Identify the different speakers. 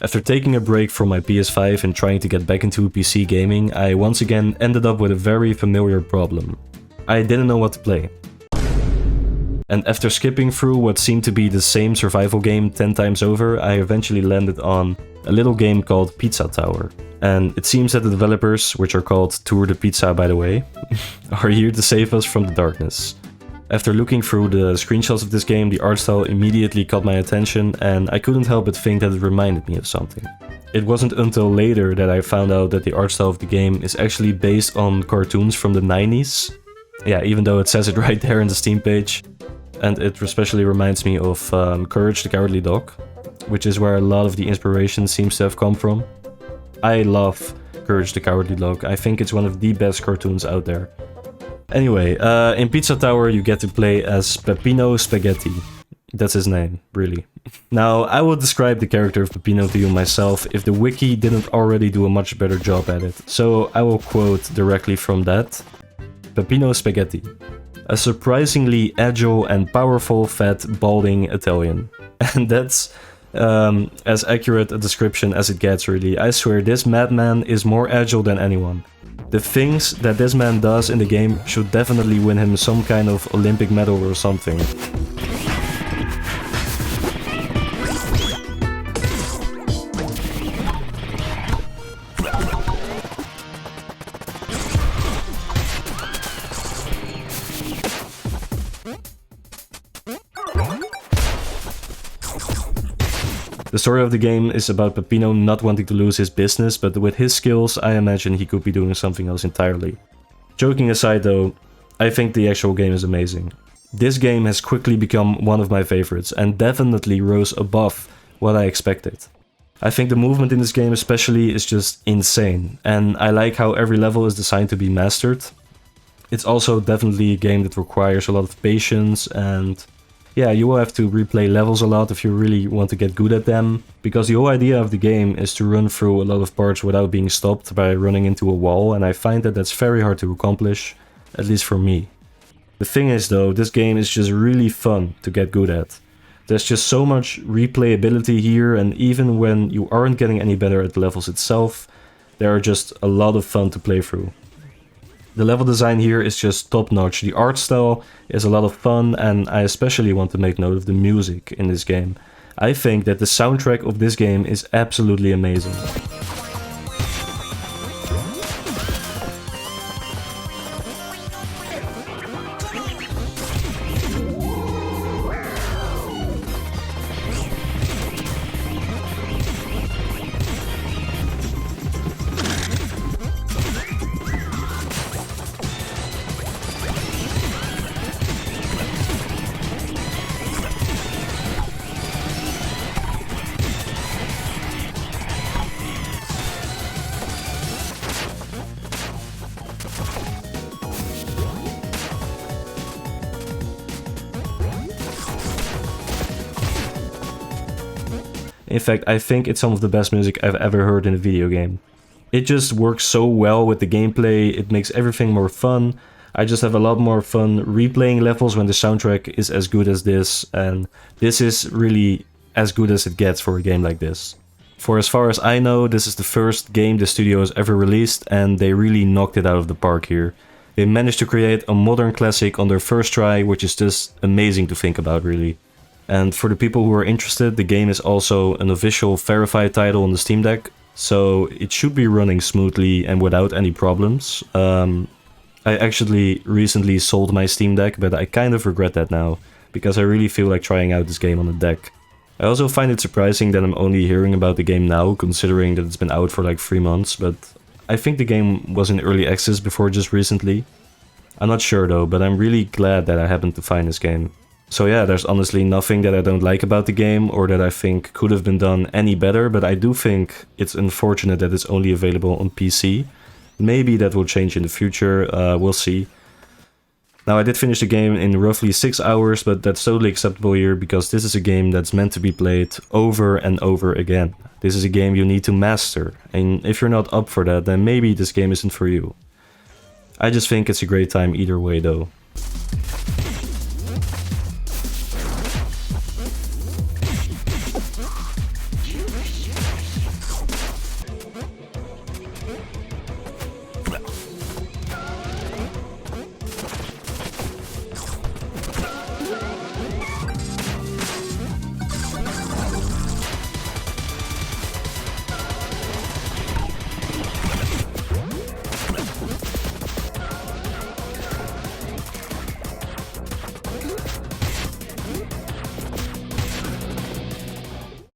Speaker 1: After taking a break from my PS5 and trying to get back into PC gaming, I once again ended up with a very familiar problem. I didn't know what to play. And after skipping through what seemed to be the same survival game 10 times over, I eventually landed on a little game called Pizza Tower. And it seems that the developers, which are called Tour de Pizza by the way, are here to save us from the darkness. After looking through the screenshots of this game, the art style immediately caught my attention and I couldn't help but think that it reminded me of something. It wasn't until later that I found out that the art style of the game is actually based on cartoons from the 90s. Yeah, even though it says it right there in the Steam page. And it especially reminds me of Courage the Cowardly Dog, which is where a lot of the inspiration seems to have come from. I love Courage the Cowardly Dog. I think it's one of the best cartoons out there. Anyway, in Pizza Tower you get to play as Peppino Spaghetti. That's his name, really. Now, I will describe the character of Peppino to you myself if the wiki didn't already do a much better job at it. So I will quote directly from that. Peppino Spaghetti. A surprisingly agile and powerful, fat, balding Italian. And that's as accurate a description as it gets, really. I swear, this madman is more agile than anyone. The things that this man does in the game should definitely win him some kind of Olympic medal or something. The story of the game is about Peppino not wanting to lose his business, but with his skills, I imagine he could be doing something else entirely. Joking aside though, I think the actual game is amazing. This game has quickly become one of my favorites and definitely rose above what I expected. I think the movement in this game especially is just insane, and I like how every level is designed to be mastered. It's also definitely a game that requires a lot of patience, and yeah, you will have to replay levels a lot if you really want to get good at them, because the whole idea of the game is to run through a lot of parts without being stopped by running into a wall, and I find that that's very hard to accomplish, at least for me. The thing is though, this game is just really fun to get good at. There's just so much replayability here, and even when you aren't getting any better at the levels itself, there are just a lot of fun to play through. The level design here is just top notch, the art style is a lot of fun, and I especially want to make note of the music in this game. I think that the soundtrack of this game is absolutely amazing. In fact, I think it's some of the best music I've ever heard in a video game. It just works so well with the gameplay, it makes everything more fun. I just have a lot more fun replaying levels when the soundtrack is as good as this, and this is really as good as it gets for a game like this. For as far as I know, this is the first game the studio has ever released, and they really knocked it out of the park here. They managed to create a modern classic on their first try, which is just amazing to think about, really. And for the people who are interested, the game is also an official verified title on the Steam Deck, so it should be running smoothly and without any problems. I actually recently sold my Steam Deck, but I kind of regret that now, because I really feel like trying out this game on the deck. I also find it surprising that I'm only hearing about the game now, considering that it's been out for like 3 months, but I think the game was in early access before just recently. I'm not sure though, but I'm really glad that I happened to find this game. So yeah, there's honestly nothing that I don't like about the game or that I think could have been done any better, but I do think it's unfortunate that it's only available on PC. Maybe that will change in the future, we'll see. Now I did finish the game in roughly 6 hours, but that's totally acceptable here because this is a game that's meant to be played over and over again. This is a game you need to master, and if you're not up for that, then maybe this game isn't for you. I just think it's a great time either way though.